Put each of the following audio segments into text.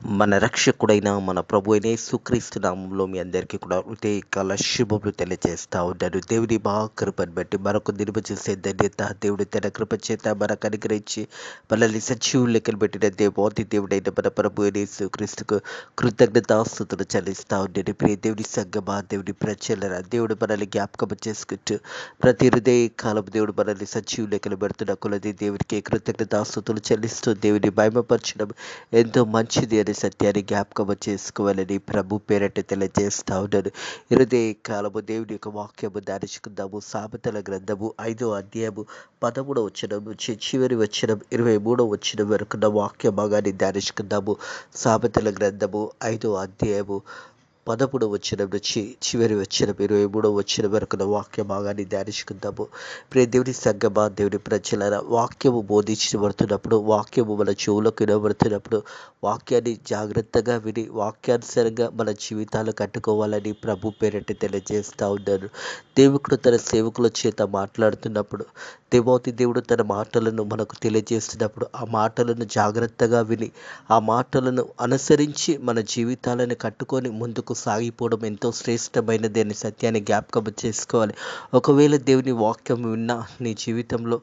మన రక్షకుడైన మన ప్రభు అయిన యేసుక్రీస్తు నామంలో మీ అందరికీ కూడా హృదయకాల శుభములు తెలియజేస్తా ఉన్నాను. దేవుని కృపను బట్టి మరొక దినము చేసే ధన్యత దేవుడు తన కృప చేత మనకు అనుగ్రహించి మనల్ని సజీవులు లెక్కలు పెట్టిన దేవాది దేవుడైన మన ప్రభు అయిన యేసుక్రీస్తుకు కృతజ్ఞతాస్తుతులు చెల్లిస్తా ఉన్నాను. ప్రియ దేవుని సంగమా, దేవుని ప్రజలరా, దేవుడు మనల్ని జ్ఞాపకం చేసుకుంటూ ప్రతి హృదయ కాలం దేవుడు మనల్ని సజీవులు లెక్కలు పెడుతున్న కొలది దేవునికి కృతజ్ఞతాస్తుతులు చెల్లిస్తూ దేవుని మహిమపరచడం ఎంతో మంచిది అనే సత్యాన్ని జ్ఞాపకం చేసుకోవాలని ప్రభు పేరట తెలియజేస్తా ఉన్నాను. హృదయ కాలము దేవుని యొక్క వాక్యము ధ్యానించుకుందాము. సామెతల గ్రంథము 5వ అధ్యాయము 13వ వచనం నుంచి చివరి వచనం 23వ వచనం వరకు వాక్య భాగాన్ని ధ్యానించుకుందాము. సామెతల గ్రంథము 5వ అధ్యాయము 13వ వచనం నుంచి చివరి వచనం 23వ వచనం వరకు వాక్య భాగాన్ని ధ్యానించుకుందాము. ప్రియ దేవుని సంగమా, దేవుని ప్రజల వాక్యము బోధించబడుతున్నప్పుడు, వాక్యము మన చెవులకు వినబడుతున్నప్పుడు వాక్యాన్ని జాగ్రత్తగా విని వాక్యానుసారంగా మన జీవితాలు కట్టుకోవాలని ప్రభు పేరట తెలియజేస్తూ ఉన్నాను. దేవుడు తన సేవకుల చేత మాట్లాడుతున్నప్పుడు, దేవాతి దేవుడు తన మాటలను మనకు తెలియజేస్తున్నప్పుడు ఆ మాటలను జాగ్రత్తగా విని ఆ మాటలను అనుసరించి మన జీవితాలను కట్టుకొని ముందుకు సాగిపోవడం ఎంతో శ్రేష్టమైనది అనే సత్యాన్ని జ్ఞాపకం చేసుకోవాలి. ఒకవేళ దేవుని వాక్యం విన్నా నీ జీవితంలో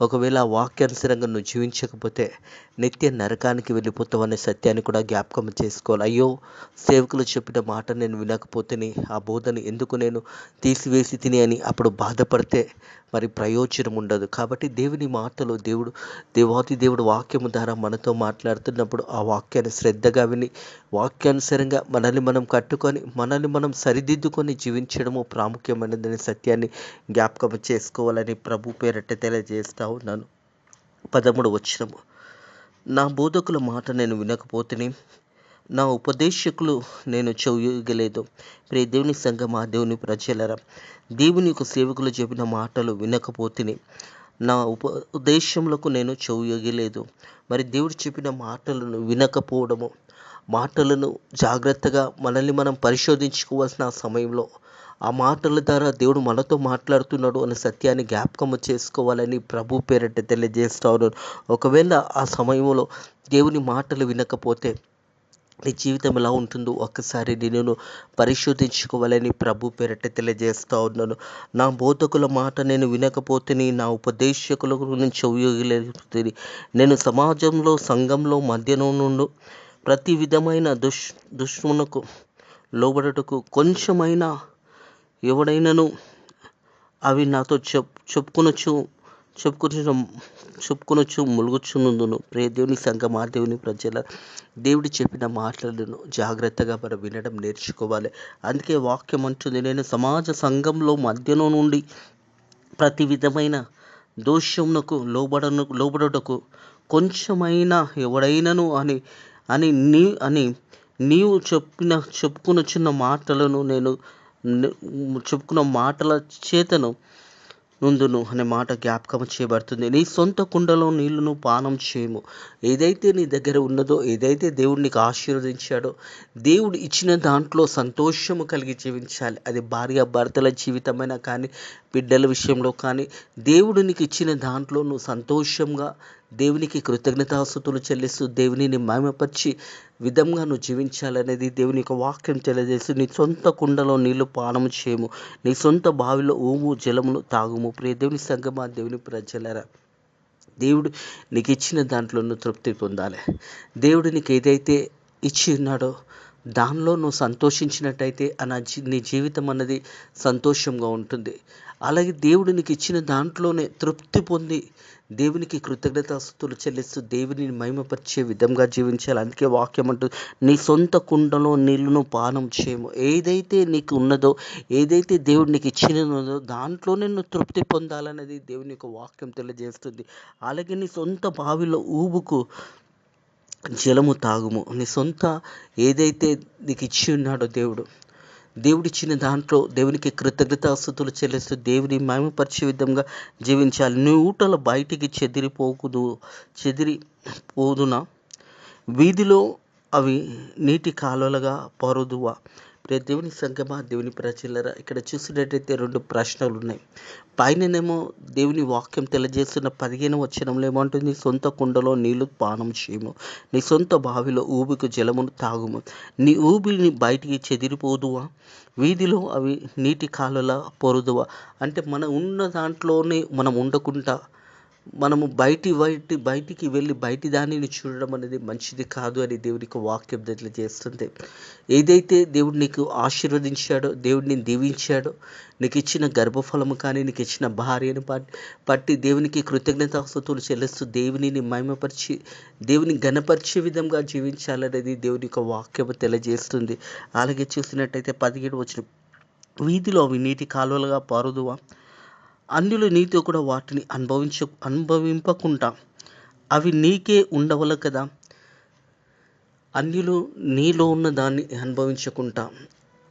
ఒకవేళ ఆ వాక్యానుసారంగా నువ్వు జీవించకపోతే నిత్య నరకానికి వెళ్ళిపోతావు అనే సత్యాన్ని కూడా జ్ఞాపకం చేసుకోవాలి. అయ్యో, సేవకులు చెప్పిన మాట నేను వినకపోతేనే, ఆ బోధని ఎందుకు నేను తీసివేసి తిని అని అప్పుడు బాధపడితే మరి ప్రయోజనం ఉండదు. కాబట్టి దేవుని మాటలు దేవాతి దేవుడు వాక్యము ద్వారా మనతో మాట్లాడుతున్నప్పుడు ఆ వాక్యాన్ని శ్రద్ధగా విని వాక్యానుసారంగా మనల్ని మనం కట్టుకొని మనల్ని మనం సరిదిద్దుకొని జీవించడము ప్రాముఖ్యమైనదనే సత్యాన్ని జ్ఞాపకం చేసుకోవాలని ప్రభు పేరట తెలియజేస్తా ఉన్నాను. 13వ వచనము, నా బోధకుల మాట నేను వినకపోతేనే, నా ఉపదేశకులు నేను చెయ్యగలేదు. ప్రియ దేవుని సంగమా, దేవుని ప్రజలరా, దేవుని యొక్క సేవకులు చెప్పిన మాటలు వినకపోతేనే నా ఉపదేశములకు నేను చెయ్యగలేదు. మరి దేవుడు చెప్పిన మాటలను వినకపోవడము, మాటలను జాగ్రత్తగా మనల్ని మనం పరిశోధించుకోవాల్సిన సమయంలో ఆ మాటల ద్వారా దేవుడు మనతో మాట్లాడుతున్నాడు అనే సత్యాన్ని జ్ఞాపకము చేసుకోవాలని ప్రభు పేరట తెలియజేస్తా ఉన్నాను. ఒకవేళ ఆ సమయంలో దేవుని మాటలు వినకపోతే నీ జీవితం ఎలా ఉంటుందో ఒక్కసారి నేను పరిశోధించుకోవాలని ప్రభు పేరట తెలియజేస్తూ ఉన్నాను. నా బోధకుల మాట నేను వినకపోతే నా ఉపదేశకుల గురించి చెయ్యలేదు. నేను సమాజంలో సంఘంలో మధ్యలో నుండి ప్రతి విధమైన దుష్టునకు లోబడుటకు కొంచెమైనా ఎవడైనాను అవి నాతో చెప్పుకొనొచ్చు ములుగుచున్నందును. ప్రియ దేవుని సంగమా, దేవుని ప్రజల, దేవుడు చెప్పిన మాటలను జాగ్రత్తగా మనం వినడం నేర్చుకోవాలి. అందుకే వాక్యం అంటుంది, నేను సమాజ సంఘంలో మధ్యలో నుండి ప్రతి విధమైన దోషమునకు లోబడుటకు కొంచెమైనా ఎవడైనను అని నీవు చెప్పుకున్న మాటలను నేను చెప్పుకున్న మాటల చేతను నుందును అనే మాట జ్ఞాపకం చేయబడుతుంది. నీ సొంత కుండలో నీళ్లను పానం చేయము. ఏదైతే నీ దగ్గర ఉన్నదో, ఏదైతే దేవుడు నీకు ఆశీర్వదించాడో, దేవుడు ఇచ్చిన దాంట్లో సంతోషము కలిగి జీవించాలి. అది భార్య భర్తల జీవితమైనా కానీ, బిడ్డల విషయంలో కానీ, దేవుడు నీకు ఇచ్చిన దాంట్లో నువ్వు సంతోషంగా దేవునికి కృతజ్ఞతాస్తుతులు చెల్లిస్తూ దేవునిని మహిమపరిచి విధంగా నువ్వు జీవించాలనేది దేవుని యొక్క వాక్యం తెలియజేస్తూ, నీ సొంత కుండలో నీళ్లు పానము చేయము, నీ సొంత బావిలో ఊము జలమును తాగుము. ప్రియ దేవుని సంగమా, దేవుని ప్రజలరా, దేవుడు నీకు ఇచ్చిన దాంట్లో నువ్వు తృప్తి పొందాలి. దేవుడు నీకు ఏదైతే ఇచ్చి ఉన్నాడో దానిలో నువ్వు సంతోషించినట్టయితే నీ జీవితం అన్నది సంతోషంగా ఉంటుంది. అలాగే దేవుడు నీకు ఇచ్చిన దాంట్లోనే తృప్తి పొంది దేవునికి కృతజ్ఞతాస్తుతులు చెల్లిస్తూ దేవుని మహిమపరిచే విధంగా జీవించాలి. అందుకే వాక్యం అంటూ, నీ సొంత కుండలో నీళ్లను పానం చేయము. ఏదైతే నీకు ఉన్నదో, ఏదైతే దేవుడు నీకు ఇచ్చినదో దాంట్లోనే నువ్వు తృప్తి పొందాలనేది దేవుని యొక్క వాక్యం తెలియజేస్తుంది. అలాగే నీ సొంత బావిలో ఊబుకు జలము తాగుము. నీ సొంత ఏదైతే నీకు ఇచ్చి ఉన్నాడో దేవుడిచ్చిన దాంట్లో దేవునికి కృతజ్ఞతాస్తుతులు చెల్లిస్తూ దేవుని మహిమపరిచే విధంగా జీవించాలి. నీ ఊటలు బయటికి చెదిరిపోదునా, వీధిలో అవి నీటి కాలువలుగా పారుదువా. దేవుని సంగమా, దేవుని ప్రజలరా, ఇక్కడ చూసినట్టయితే 2 ప్రశ్నలు ఉన్నాయి. పైననేమో దేవుని వాక్యం తెలియజేస్తున్న 15వ వచనంలో ఏమంటుంది? సొంత కుండలో నీళ్లు పానం చేయము, నీ సొంత బావిలో ఊబికి జలమును తాగుము, నీ ఊబిని బయటికి చెదిరిపోదువా, వీధిలో అవి నీటి కాలువలా పొరుదువా. అంటే మనం ఉన్న దాంట్లోనే మనం ఉండకుండా మనము బయటికి వెళ్ళి బయటి దానిని చూడడం అనేది మంచిది కాదు అని దేవునికి వాక్యం తెలియజేస్తుంది. ఏదైతే దేవుడు నీకు ఆశీర్వదించాడో, దేవుడు నేను దీవించాడో, నీకు ఇచ్చిన గర్భఫలము కానీ, నీకు ఇచ్చిన భార్యను పట్టి దేవునికి కృతజ్ఞతాస్తుతులు చెల్లిస్తూ దేవునిని మహిమపరిచి దేవుని ఘనపరిచే విధంగా జీవించాలనేది దేవుని యొక్క వాక్యము తెలియజేస్తుంది. అలాగే చూసినట్టయితే 17 వచనం, వీధిలో అవి నీటి కాలువలుగా పారుదువా, అన్యులు నీతో కూడా వాటిని అనుభవింపకుండా అవి నీకే ఉండవల కదా. అన్యులు నీలో ఉన్న దాన్ని అనుభవించకుండా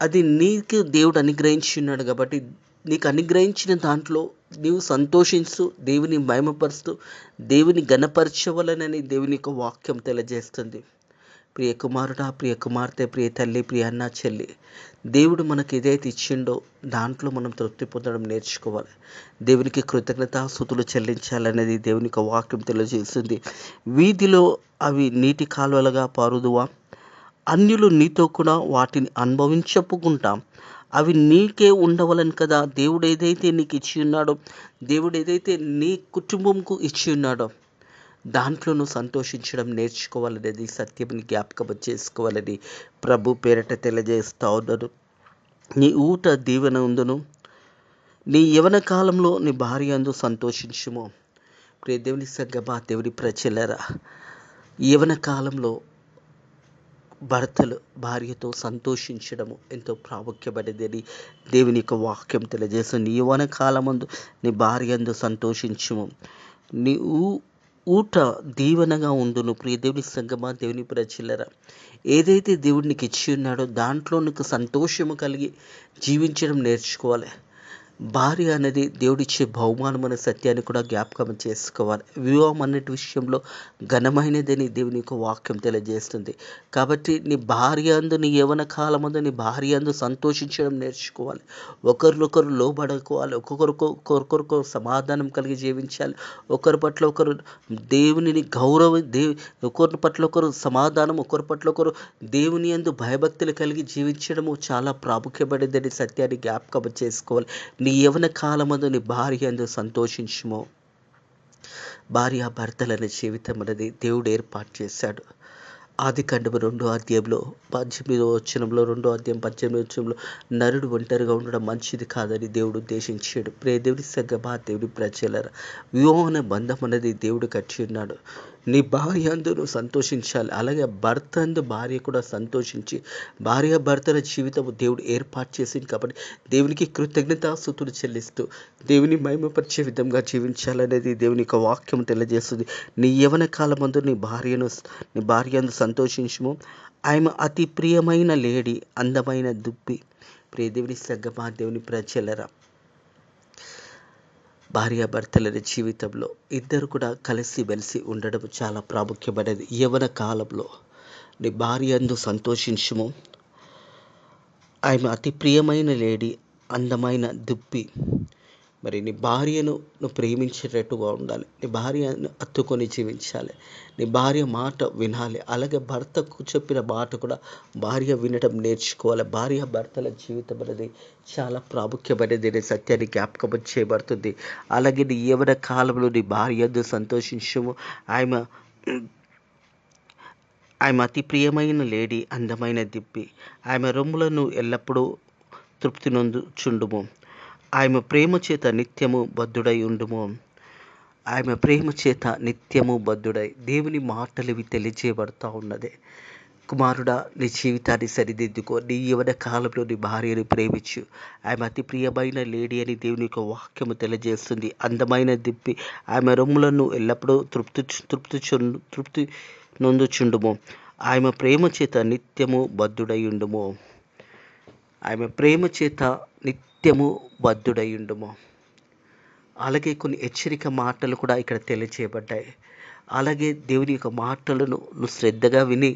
అది నీకు దేవుడు అనుగ్రహించి ఉన్నాడు కాబట్టి నీకు అనుగ్రహించిన దాంట్లో నీవు సంతోషిస్తూ దేవుని మహిమపరుస్తూ దేవుని ఘనపరచవలనని దేవుని యొక్క వాక్యం తెలియజేస్తుంది. ప్రియ కుమారుడా, ప్రియ కుమార్తె, ప్రియ తల్లి, ప్రియ అన్న, చెల్లి, దేవుడు మనకు ఏదైతే ఇచ్చిండో దాంట్లో మనం తృప్తి పొందడం నేర్చుకోవాలి. దేవునికి కృతజ్ఞతాస్తుతులు చెల్లించాలనేది దేవుని యొక్క వాక్యం తెలియజేస్తుంది. వీధిలో అవి నీటి కాలువలుగా పారుదువా, అన్యులు నీతో కూడా వాటిని అనుభవించకుండా అవి నీకే ఉండవలని కదా. దేవుడు ఏదైతే నీకు ఇచ్చి ఉన్నాడో, దేవుడు ఏదైతే నీ కుటుంబంకు ఇచ్చి ఉన్నాడో దాంట్లో నువ్వు సంతోషించడం నేర్చుకోవాలనేది సత్యంని జ్ఞాపకం చేసుకోవాలని ప్రభు పేరట తెలియజేస్తా ఉన్నాను. నీ ఊట దీవెన ఉందును, నీ యవన కాలంలో నీ భార్య అందు సంతోషించుము. ప్రియ దేవుని సంగమా, దేవుని ప్రజలరా, యవన కాలంలో భర్తలు భార్యతో సంతోషించడము ఎంతో ప్రాముఖ్యమైనదని దేవుని యొక్క వాక్యం తెలియజేస్తుంది. నీ యవన కాలమందు నీ భార్య అందు సంతోషించుము, నీ ఊట దీవెనగా ఉండును. ప్రియ దేవుని సంగమా, దేవుని ప్రజలరా, ఏదైతే దేవుడు నీకు ఇచ్చి ఉన్నాడో దాంట్లో నీకు సంతోషము కలిగి జీవించడం నేర్చుకోవాలి. భార్య అనేది దేవుడిచ్చే బహుమానం అనే సత్యాన్ని కూడా జ్ఞాపకం చేసుకోవాలి. వివాహం అన్నటి విషయంలో ఘనమైనదని దేవుని యొక్క వాక్యం తెలియజేస్తుంది. కాబట్టి నీ భార్య అందు, నీ యవన కాలం అందు నీ భార్య అందు సంతోషించడం నేర్చుకోవాలి. ఒకరినొకరు లోబడుకోవాలి, ఒకరికొకరు సమాధానం కలిగి జీవించాలి. ఒకరి పట్ల ఒకరు దేవునిని ఒకరి పట్ల ఒకరు సమాధానం, ఒకరి పట్ల ఒకరు దేవుని యందు భయభక్తులు కలిగి జీవించడము చాలా ప్రాముఖ్యపడిందని సత్యాన్ని జ్ఞాపకం చేసుకోవాలి. నీ యవన కాలమందు నీ భార్య యందు సంతోషించుము. భార్య భర్తలనే జీవితం అనేది దేవుడు ఏర్పాటు చేశాడు. ఆదికాండము 2వ అధ్యాయంలో 18వ వచనంలో, 2వ అధ్యాయం 18వ వచనంలో, నరుడు ఒంటరిగా ఉండడం మంచిది కాదని దేవుడు ఉద్దేశించాడు. ప్రియ దేవుని సంగమా, దేవుని ప్రజలరా, వివాహం అనే బంధం అనేది దేవుడు కట్టి ఉన్నాడు. నీ భార్య అందు నువ్వు సంతోషించాలి. అలాగే భర్త అందు భార్య కూడా సంతోషించి, భార్య భర్తల జీవితం దేవుడు ఏర్పాటు చేసింది కాబట్టి దేవునికి కృతజ్ఞతాస్తుతులు చెల్లిస్తూ దేవుని మహిమపరిచే విధంగా జీవించాలనేది దేవుని యొక్క వాక్యం తెలియజేస్తుంది. నీ యవన కాలమందు నీ భార్య అందు సంతోషించుము, ఆమె అతి ప్రియమైన లేడి, అందమైన దుప్పి. ప్రియ దేవుని సంగమా, దేవుని ప్రజలరా, భార్యాభర్తల జీవితంలో ఇద్దరు కూడా కలిసి మెలిసి ఉండడం చాలా ప్రాముఖ్యమైనది. యవన కాలంలో నీ భార్య అందు సంతోషించుము, ఆమె అతి ప్రియమైన లేడి, అందమైన దుప్పి. మరి నీ భార్యను నువ్వు ప్రేమించేటట్టుగా ఉండాలి. నీ భార్యను హత్తుకొని జీవించాలి. నీ భార్య మాట వినాలి. అలాగే భర్తకు చెప్పిన మాట కూడా భార్య వినడం నేర్చుకోవాలి. భార్య భర్తల జీవితం అనేది చాలా ప్రాముఖ్యమైనది అనే సత్యాన్ని జ్ఞాపకం చేయబడుతుంది. అలాగే నీ యవన కాలంలో నీ భార్య సంతోషించుము, ఆమె అతి ప్రియమైన లేడి, అందమైన దిప్పి. ఆమె రొమ్ములను ఎల్లప్పుడూ తృప్తి నొందుచుండుము, ఆమె ప్రేమ చేత నిత్యము బద్ధుడై ఉండుము. ఆమె ప్రేమ చేత నిత్యము బద్ధుడై. దేవుని మాటలు ఇవి తెలియజేయబడతా ఉన్నది. కుమారుడా, నీ జీవితాన్ని సరిదిద్దుకో. నీ యవన కాలంలో నీ భార్యను ప్రేమించు. ఆమె అతి ప్రియమైన లేడీ అని దేవుని యొక్క వాక్యము తెలియజేస్తుంది. అందమైన దిప్పి, ఆమె రొమ్ములను ఎల్లప్పుడూ తృప్తి నొందుచుండుము, ఆమె ప్రేమ చేత నిత్యము బద్ధుడై ఉండుము. ఆమె ప్రేమ చేత నిత్యము బద్ధుడై ఉండుము. అలాగే కొన్ని హెచ్చరిక మాటలు కూడా ఇక్కడ తెలియచేయబడ్డాయి. అలాగే దేవుని యొక్క మాటలను నువ్వు శ్రద్ధగా విని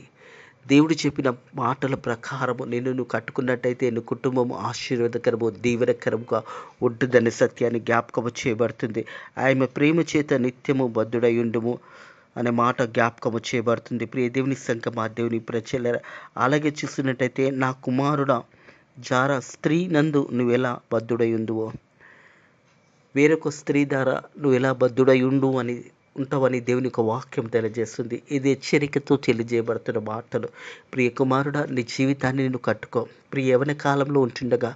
దేవుడు చెప్పిన మాటల ప్రకారము నిన్ను నువ్వు కట్టుకున్నట్టయితే నీ కుటుంబము ఆశీర్వాదకరము దీవెనకరముగా ఉంటుందనే సత్యాన్ని జ్ఞాపకము చేయబడుతుంది. ఆయన ప్రేమ చేత నిత్యము బద్ధుడై ఉండుము అనే మాట జ్ఞాపకము చేయబడుతుంది. ప్రియ దేవుని సంఘమా, దేవుని ప్రజలారా, అలాగే చూస్తున్నట్టయితే నా కుమారుడా జార స్త్రీ నందు నువ్వెలా బద్ధుడై ఉండువో, వేరొక స్త్రీ ద్వారా నువ్వు ఎలా బద్ధుడై ఉంటావని దేవుని యొక్క వాక్యం తెలియజేస్తుంది. ఇది హెచ్చరికతో తెలియజేయబడుతున్న మాటలు. ప్రియ కుమారుడా, నీ జీవితాన్ని నేను కట్టుకో. ప్రియ యవ్వన కాలంలో ఉంటుండగా,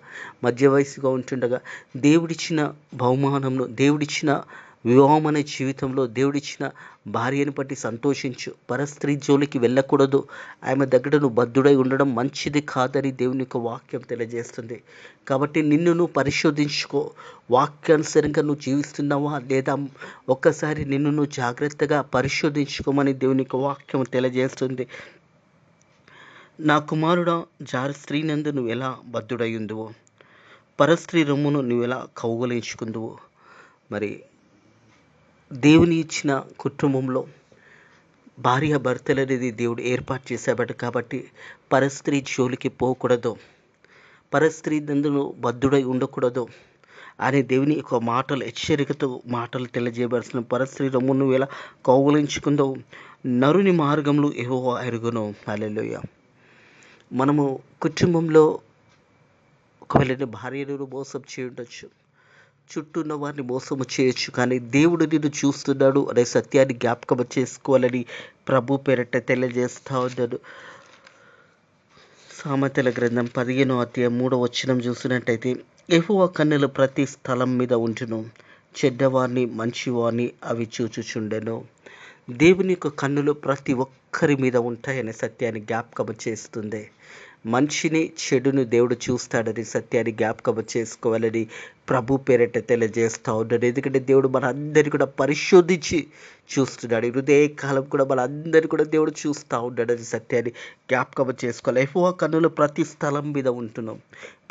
మధ్య వయసుగా ఉంటుండగా దేవుడిచ్చిన బహుమానంను, దేవుడిచ్చిన వివాహం అనే జీవితంలో దేవుడిచ్చిన భార్యను బట్టి సంతోషించు. పరస్త్రీ జోలికి వెళ్ళకూడదు. ఆమె దగ్గర నువ్వు బద్ధుడై ఉండడం మంచిది కాదని దేవుని యొక్క వాక్యం తెలియజేస్తుంది. కాబట్టి నిన్ను నువ్వు పరిశోధించుకో. వాక్యానుసారంగా నువ్వు జీవిస్తున్నావా లేదా ఒక్కసారి నిన్ను నువ్వు జాగ్రత్తగా పరిశోధించుకోమని దేవుని యొక్క వాక్యం తెలియజేస్తుంది. నా కుమారుడా, జార స్త్రీ నందు నువ్వు ఎలా బద్ధుడై ఉందువో, పరస్త్రీ రొమ్మును నువ్వెలా కౌగలించుకుందువో. మరి దేవుని ఇచ్చిన కుటుంబంలో భార్య భర్తలు అనేది దేవుడు ఏర్పాటు చేశాబట్టి కాబట్టి పరస్త్రీ జోలికి పోకూడదు, పరస్త్రీ నందును బద్ధుడై ఉండకూడదు అనే దేవుని యొక్క మాటలు, హెచ్చరికతో మాటలు తెలియజేయబడుతున్న. పరస్త్రీ రొమ్మును నువ్వు ఎలా కౌగులించుకుందో నరుని మార్గంలో యెహోవా ఎరుగును. హల్లెలూయా. మనము కుటుంబంలో ఒకవేళ భార్యను మోసం చేయవచ్చు, చుట్టూ ఉన్న వారిని మోసము చేయొచ్చు, కానీ దేవుడు నిన్ను చూస్తున్నాడు అనే సత్యాన్ని జ్ఞాపకం చేసుకోవాలని ప్రభు పేరట తెలియజేస్తా ఉన్నాడు. సామెతల గ్రంథం 15:3 చూసినట్టయితే, యెహోవా కన్నులు ప్రతి స్థలం మీద ఉంచును, చెడ్డవారిని మంచివారిని అవి చూచుచుండెను. దేవుని యొక్క కన్నులు ప్రతి ఒక్కరి మీద ఉంటాయనే సత్యాన్ని జ్ఞాపకం చేస్తుంది. మంచిని చెడును దేవుడు చూస్తాడని సత్యాన్ని జ్ఞాపకం చేసుకోవాలని ప్రభు పేరట తెలియజేస్తూ ఉన్నాడు. ఎందుకంటే దేవుడు మన అందరినీ కూడా పరిశోధించి చూస్తున్నాడు. హృదయ కాలం కూడా మన అందరినీ కూడా దేవుడు చూస్తూ ఉన్నాడని సత్యాన్ని జ్ఞాపకం చేసుకోవాలి. యెహోవా కన్నులు ప్రతి స్థలం మీద ఉంటున్నాం,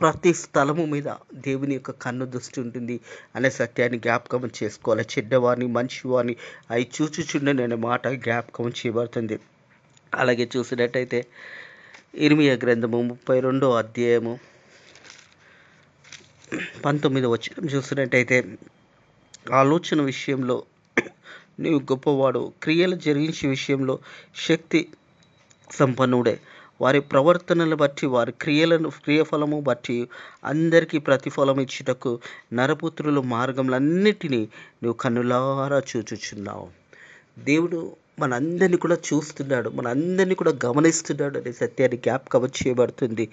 ప్రతి స్థలము మీద దేవుని యొక్క కన్ను దృష్టి ఉంటుంది అనే సత్యాన్ని జ్ఞాపకం చేసుకోవాలి. చెడ్డవారిని మంచివారిని అవి చూచుచుండని అనే మాట జ్ఞాపకం చేయబడుతుంది. అలాగే చూసినట్టయితే ఇర్మియా గ్రంథము 32:19 చూసినట్టయితే, ఆలోచన విషయంలో నీవు గొప్పవాడు, క్రియలు జరిగించే విషయంలో శక్తి సంపన్నుడే. వారి ప్రవర్తనలు బట్టి వారి క్రియఫలము బట్టి అందరికీ ప్రతిఫలం ఇచ్చుటకు నరపుత్రుల మార్గములన్నిటినీ నువ్వు కన్నులారా చూచుచున్నావు. దేవుడు మనందరినీ కూడా చూస్తున్నాడు, మనందరినీ కూడా గమనిస్తున్నాడు అనే సత్యాన్ని జ్ఞాపకం చేయబడుతుంది.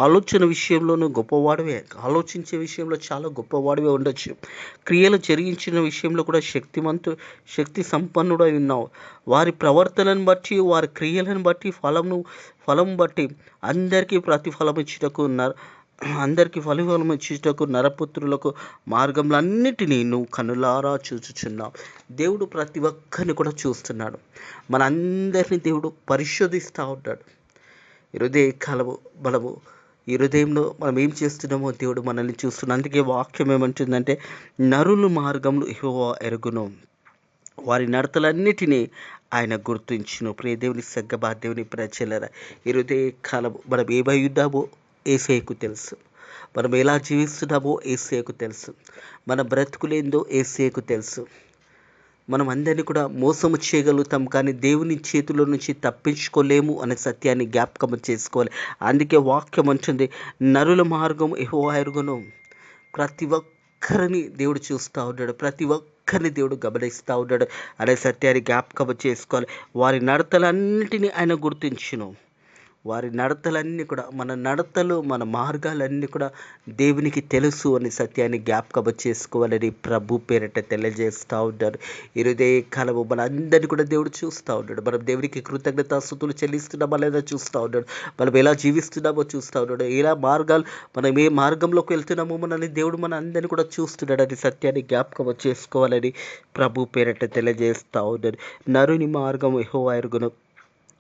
ఆలోచన విషయంలో నువ్వు గొప్పవాడివే, ఆలోచించే విషయంలో చాలా గొప్పవాడివే ఉండొచ్చు, క్రియలు జరిగించిన విషయంలో కూడా శక్తి సంపన్నుడై ఉన్నావు. వారి ప్రవర్తనను బట్టి వారి క్రియలను బట్టి ఫలం బట్టి అందరికీ ప్రతిఫలం ఇచ్చుటకు నరపుత్రులకు మార్గములన్నిటినీ నువ్వు కన్నులారా చూచుచున్నావు. దేవుడు ప్రతి ఒక్కరిని కూడా చూస్తున్నాడు. మనందరినీ దేవుడు పరిశోధిస్తూ ఉంటాడు. హృదయ బలము, ఈ హృదయంలో మనం ఏం చేస్తున్నామో దేవుడు మనల్ని చూస్తున్నాడు. అందుకే వాక్యం ఏమంటుందంటే, నరుల మార్గములు యెహోవా ఎరుగును, వారి నడతలన్నిటినీ ఆయన గుర్తించును. ప్రియ దేవుని సంగమా, దేవుని ప్రజలారా, ఈ హృదయ కాలము మనం ఏమై ఉన్నామో యేసయ్యకు తెలుసు, మనం ఎలా జీవిస్తున్నామో యేసయ్యకు తెలుసు, మన బ్రతుకులేందో యేసయ్యకు తెలుసు. మనం అందరినీ కూడా మోసము చేయగలుగుతాం, కానీ దేవుని చేతిలో నుంచి తప్పించుకోలేము అనే సత్యాన్ని జ్ఞాపకం చేసుకోవాలి. అందుకే వాక్యం అంటుంది, నరుల మార్గం యెహోవా ఎరుగును. ప్రతి ఒక్కరిని దేవుడు చూస్తూ ఉన్నాడు, ప్రతి ఒక్కరిని దేవుడు గమనిస్తూ ఉన్నాడు అనే సత్యాన్ని జ్ఞాపకం చేసుకోవాలి. వారి నడతలన్నిటినీ ఆయన గుర్తించును. వారి నడతలన్నీ కూడా, మన నడతలు మన మార్గాలన్నీ కూడా దేవునికి తెలుసు అనే సత్యాన్ని జ్ఞాపకం చేసుకోవాలని ప్రభు పేరట తెలియజేస్తూ ఉంటారు. ఈ హృదయ కాలము మన అందరినీ కూడా దేవుడు చూస్తూ ఉన్నాడు. మనం దేవునికి కృతజ్ఞతాస్తుతులు చెల్లిస్తున్నామా లేదా చూస్తూ ఉన్నాడు. మనం ఎలా జీవిస్తున్నామో చూస్తూ ఉన్నాడు. మనం ఏ మార్గంలోకి వెళ్తున్నామో మనల్ని దేవుడు మన అందరినీ కూడా చూస్తున్నాడు అనే సత్యాన్ని జ్ఞాపకం చేసుకోవాలని ప్రభు పేరట తెలియజేస్తూ ఉన్నాడు. నరుని మార్గం యెహోవా ఎరుగును,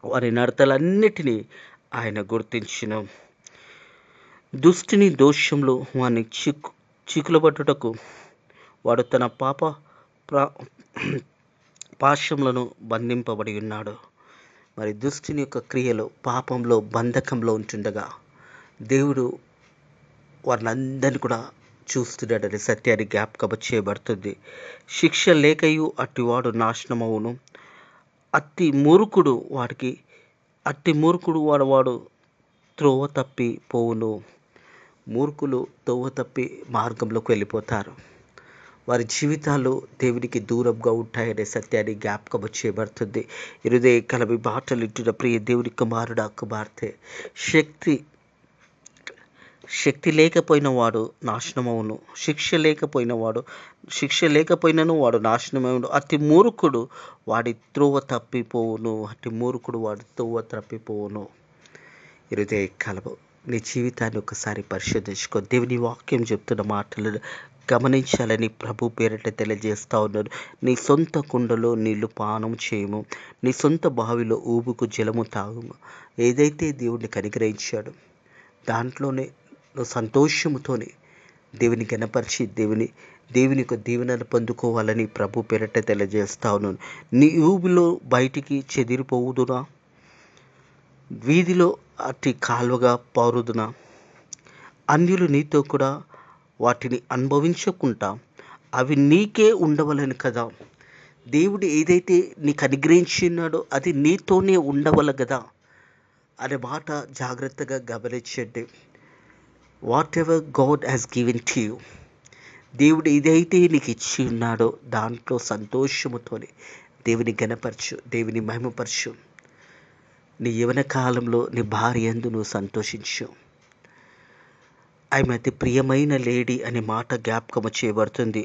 వారి నడతలన్నిటినీ ఆయన గుర్తించిన. దుష్టుని దోషంలో వాని చిక్కులబట్టుటకు వాడు తన పాశములను బంధింపబడి ఉన్నాడు. మరి దుష్టుని యొక్క క్రియలో పాపంలో బంధకంలో ఉంటుండగా దేవుడు వారినందరినీ కూడా చూస్తున్నాడని సత్యాన్ని జ్ఞాపకం చేయబడుతుంది. శిక్ష లేకయు అట్టివాడు నాశనమవును, అట్టి మూర్ఖుడు వాడు త్రోవ తప్పి పోవును. మూర్ఖులు త్రోవ తప్పి మార్గంలోకి వెళ్ళిపోతారు. వారి జీవితాలు దేవునికి దూరంగా ఉంటాయనే సత్యాన్ని జ్ఞాపకం చేయబడుతుంది. హృదయ కలవి మాటలు ఇంటున్న ప్రియ దేవుని కుమారుడా కుమార్తె, శక్తి లేకపోయిన వాడు నాశనమవును, శిక్ష లేకపోయినను వాడు నాశనమవును, అతి మూర్ఖుడు వాడి త్రోవ తప్పిపోవును. హృదయ కలవు నీ జీవితాన్ని ఒకసారి పరిశోధించుకో. దేవుని వాక్యం చెప్తున్న మాటలను గమనించాలని ప్రభు పేరిట తెలియజేస్తా ఉన్నాను. నీ సొంత కుండలో నీళ్లు పానం చేయము, నీ సొంత బావిలో ఊబుకు జలము తాగుము. ఏదైతే దేవుడిని కనిగ్రహించాడో దాంట్లోనే నువ్వు సంతోషముతోనే దేవుని గణపరిచి దేవుని యొక్క దీవెనలు పొందుకోవాలని ప్రభు పేరిట తెలియజేస్తా ఉన్నాను. నీ ఊబిలో బయటికి చెదిరిపోవుదునా, వీధిలో అట్టి కాలువగా పారుదునా. అన్యులు నీతో కూడా వాటిని అనుభవించకుండా అవి నీకే ఉండవలని కదా. దేవుడు ఏదైతే నీకు అనుగ్రహించినాడో అది నీతోనే ఉండవల కదా అనే మాట జాగ్రత్తగా గమనించండి. What ever God has given to you, దేవుడు ఏదైతే నీకు ఇచ్చి ఉన్నాడో దాంట్లో సంతోషముతోనే దేవుని గణపరచు, దేవుని మహిమపరచు. నీ యవన కాలంలో నీ భార్య యందు నువ్వు సంతోషించు. ఆమె అతి ప్రియమైన లేడీ అనే మాట జ్ఞాపకము చేయబడుతుంది.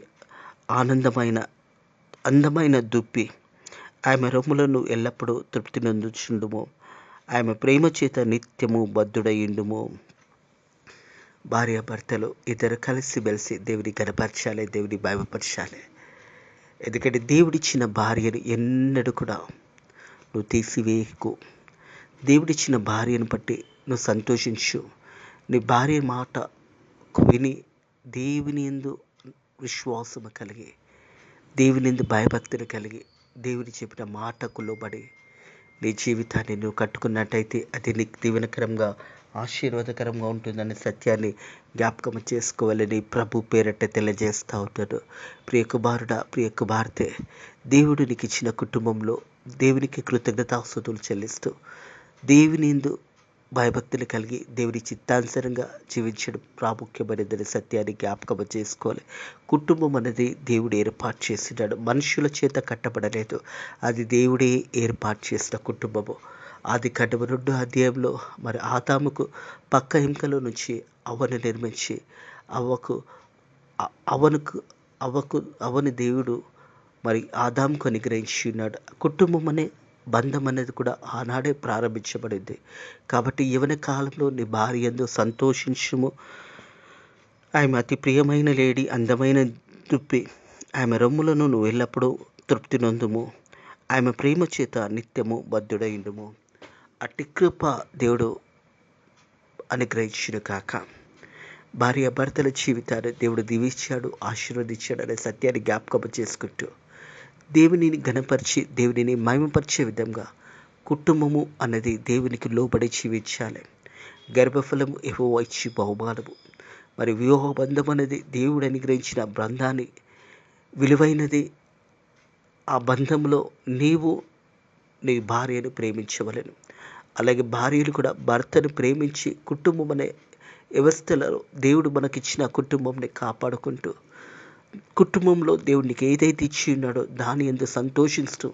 అందమైన దుప్పి, ఆమె రొమ్ములను ఎల్లప్పుడూ తృప్తి నందుచుండుము, ఆమె ప్రేమ చేత నిత్యము బద్ధుడయుండుము. భార్యాభర్తలు ఇద్దరు కలిసి మెలిసి దేవుని గణపరచాలి, దేవుని భయపరచాలి. ఎందుకంటే దేవుడిచ్చిన భార్యను ఎన్నడూ కూడా నువ్వు తీసివేయకు. దేవుడిచ్చిన భార్యను బట్టి నువ్వు సంతోషించు. నీ భార్య మాట విని దేవుని యందు విశ్వాసము కలిగి, దేవుని యందు భయభక్తులు కలిగి, దేవుని చెప్పిన మాటకు లోబడి నీ జీవితాన్ని నువ్వు కట్టుకున్నట్టయితే అది నీకు దీవెనకరంగా ఆశీర్వాదకరంగా ఉంటుందనే సత్యాన్ని జ్ఞాపకం చేసుకోవాలని ప్రభు పేరట తెలియజేస్తూ ఉంటాడు. ప్రియ కుమారుడా, ప్రియ కుమార్తె, దేవుడు నీకు ఇచ్చిన కుటుంబంలో దేవునికి కృతజ్ఞతాస్తుతులు చెల్లిస్తూ దేవుని యందు భయభక్తులు కలిగి దేవుని చిత్తానుసారంగా జీవించడం ప్రాముఖ్యమైనదని సత్యాన్ని జ్ఞాపకం చేసుకోవాలి. కుటుంబం అనేది దేవుడు ఏర్పాటు చేసినాడు, మనుషుల చేత కట్టబడలేదు. అది దేవుడే ఏర్పాటు చేసిన కుటుంబము. ఆదికాండము 2వ అధ్యాయంలో మరి ఆదాముకు పక్క ఎముకలో నుంచి అవ్వను నిర్మించి అవ్వని దేవుడు మరి ఆదాముకు అనుగ్రహించి ఉన్నాడు. కుటుంబం అనే బంధం అనేది కూడా ఆనాడే ప్రారంభించబడింది. కాబట్టి యవన కాలంలో నీ భార్య యందు సంతోషించుము. ఆమె అతి ప్రియమైన లేడీ, అందమైన దుప్పి, ఆమె రొమ్ములను నువ్వు ఎల్లప్పుడూ తృప్తి నొందుము, ఆమె ప్రేమ చేత నిత్యము బద్ధుడయుండుము. అట్టి కృప దేవుడు అనుగ్రహించును కాక. భార్యాభర్తల జీవితాన్ని దేవుడు దీవించాడు, ఆశీర్వదించాడు అనే సత్యాన్ని జ్ఞాపకం చేసుకుంటూ దేవునిని ఘనపరిచి దేవునిని మహిమపరిచే విధంగా కుటుంబము అన్నది దేవునికి లోబడి జీవించాలి. గర్భఫలము యెహోవా ఇచ్చి బహుమానము. మరి వివాహ బంధం అనేది దేవుడు అనుగ్రహించిన బంధాన్ని విలువైనది. ఆ బంధంలో నీవు నీ భార్యను ప్రేమించవలెను. అలాగే భార్యలు కూడా భర్తను ప్రేమించి కుటుంబం అనే వ్యవస్థలో దేవుడు మనకిచ్చిన కుటుంబంని కాపాడుకుంటూ కుటుంబంలో దేవునికి ఏదైతే ఇచ్చి ఉన్నాడో దాని యందు సంతోషిస్తూ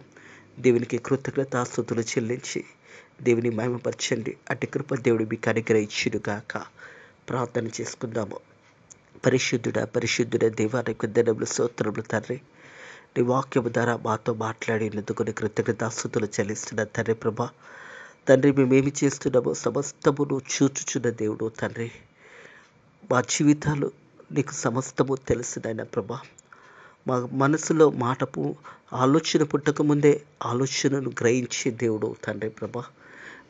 దేవునికి కృతజ్ఞతాస్తుతులు చెల్లించి దేవుని మహిమపరచండి. అట్టి కృప దేవుడు మీకు అనుగ్రహించునుగాక. ప్రార్థన చేసుకుందాము. పరిశుద్ధుడ దేవానికి దండములు, స్తోత్రములు తండ్రి. నీ వాక్యము ద్వారా మాతో మాట్లాడినందుకు నీ కృతజ్ఞతాస్తుతులు చెల్లిస్తున్న తండ్రి ప్రభా. తండ్రి, మేమేమి చేస్తున్నామో సమస్తము నువ్వు చూచుచున్న దేవుడు తండ్రి. మా జీవితాలు నీకు సమస్తము తెలుసునైనా ప్రభా. మా మనసులో ఆలోచన పుట్టకముందే ఆలోచనను గ్రహించే దేవుడు తండ్రి ప్రభా.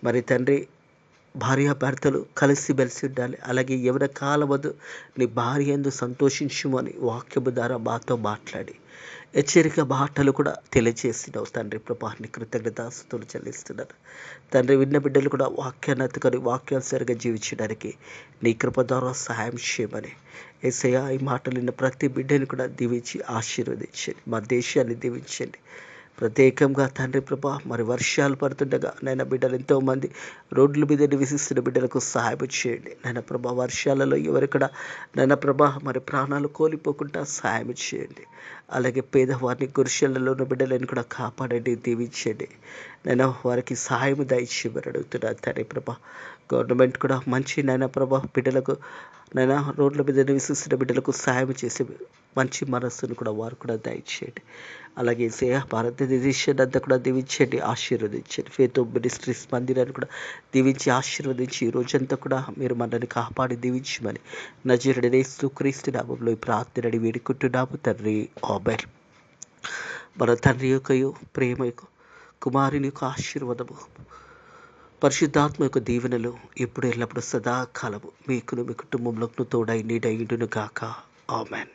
మరి తండ్రి, భార్యాభర్తలు కలిసిమెలిసి ఉండాలి. అలాగే యవ్వన కాలమందు నీ భార్య యందు సంతోషించుము అని వాక్యము ద్వారా మాతో మాట్లాడి హెచ్చరిక మాటలు కూడా తెలియజేసినావు తండ్రి ప్రభా. నీ కృతజ్ఞతాస్తుతులు చెల్లిస్తున్నాను తండ్రి. విన్న బిడ్డలు కూడా వాక్యాన్ని ఎత్తుకొని వాక్యానుసారంగా జీవించడానికి నీ కృప ద్వారా సహాయం చేయమని యేసయ్యా ఈ మాటలు విన్న ప్రతి బిడ్డని కూడా దీవించి ఆశీర్వదించండి. మా దేశాన్ని దీవించండి ప్రత్యేకంగా తండ్రి ప్రభా. మరి వర్షాలు పడుతుండగా నాయన బిడ్డలు ఎంతోమంది రోడ్ల మీద నివసిస్తున్న బిడ్డలకు సహాయం చేయండి నాయన ప్రభా. వర్షాలలో ఎవరికడ నాయన ప్రభా మరి ప్రాణాలు కోల్పోకుండా సహాయం చేయండి. అలాగే పేదవారిని గురిశలలో ఉన్న బిడ్డలను కూడా కాపాడండి, దీవించండి నేను వారికి సహాయం దయచేయమని అడుగుతున్నాను తండ్రి ప్రభా. గవర్నమెంట్ కూడా మంచి నాయన ప్రభా బిడ్డలకు నాయన రోడ్ల మీద నివసిస్తున్న బిడ్డలకు సహాయం చేసే మంచి మనస్సును కూడా వారు కూడా దయచేయండి. అలాగే భారతదేశాన్ని అంతా కూడా దీవించండి, ఆశీర్వదించండి. ఫేత్ మినిస్ట్రీస్ మందిరాన్ని కూడా దీవించి ఆశీర్వదించి ఈ రోజంతా కూడా మీరు మనల్ని కాపాడి దీవించమని నజరేయుడైన యేసుక్రీస్తు నామములో ఈ ప్రార్థనని వేడుకుంటున్నాము తండ్రి. ఆమేన్. మన తండ్రి యొక్కయు ప్రేమ యొక్క కుమారుని యొక్క ఆశీర్వాదము పరిశుద్ధాత్మ యొక్క దీవెనలు ఇప్పుడు ఎల్లప్పుడు సదాకాలము మీకును మీ కుటుంబంలో తోడై నీడయుండును గాక. ఆమేన్.